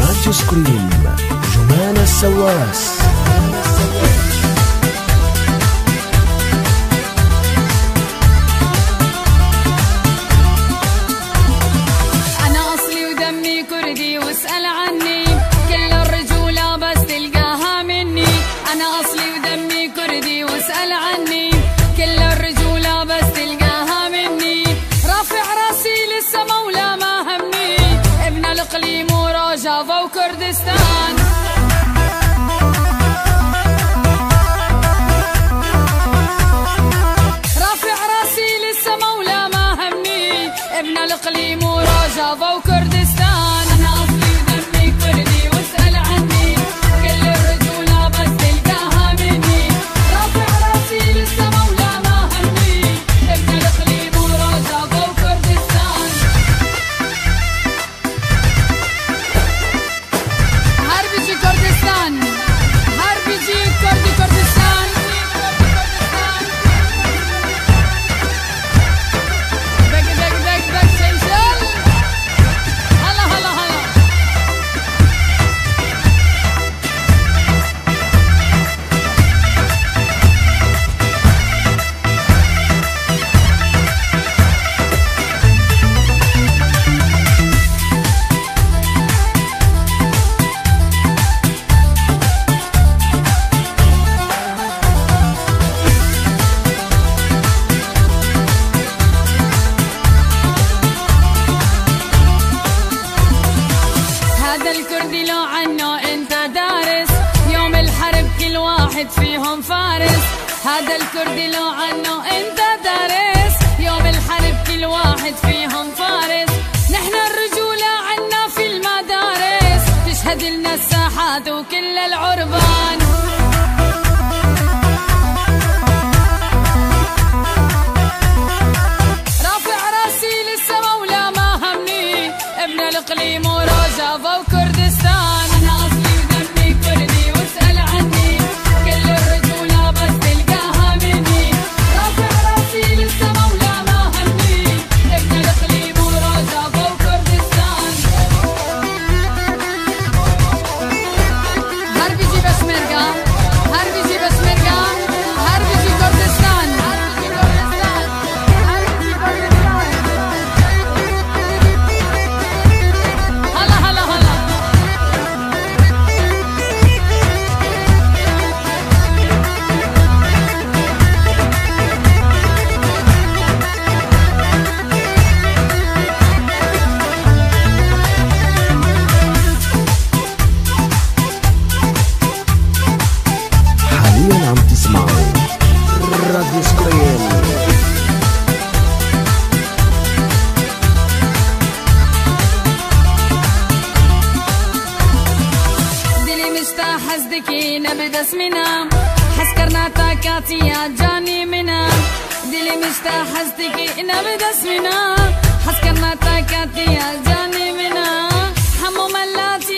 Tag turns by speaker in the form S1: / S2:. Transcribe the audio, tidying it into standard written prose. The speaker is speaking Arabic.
S1: راديو سكريم جمان السواس.
S2: أنا أصلي ودمي كردي واسأل عني، كل الرجولة بس تلقاها مني. أنا أصلي ودمي كردي واسأل عني، كل الرجولة بس تلقاها مني. رافع راسي للسما ولا ما همني، ابن الإقليم وروجافا وكردستان. رافع راسي للسما ولا ما همني، ابن الإقليم وروجافا وكردستان. أنا أصلي ودمي كردي واسأل عني، كل الرجولة بس تلقاها مني. رافع راسي للسما ولا ما همني، ابن الإقليم وروجافا وكردستان. هربجي كردستان، هربجي كردستان. دق دق دق دق شلشل، هلا هلا هلا. هذا الكردي لو عنه انت دارس، يوم الحرب كل واحد فيهم فارس. هذا الكردي لو عنه انت دارس، يوم الحرب كل واحد فيهم فارس. نحن الرجولة عنا في المدارس، تشهد لنا الساحات وكل العربان. رافع راسي للسما ولا ما همني، ابن الإقليم وروجافا وكردستان. أنا أصلي ودمي كردي واسأل عني، كل الرجولة بس تلقاها مني. رافع راسي للسما ولا ما همني، ابن الإقليم وروجافا وكردستان. هربجي بشمركة، هربجي بشمركة، هربجي كردستان، هربجي كردستان، هربجي كردستان. هلا هلا هلا.
S1: حاليا عم تسمعوا راديو سكريم.
S2: دلي مشتاق حسدكي نبدا اسمنا، حسكرنا طاقاتي يا جاني منا. دلي مشتاق حسدكي نبدا اسمنا، حسكرنا طاقاتي يا جاني منا. حمو ملاتي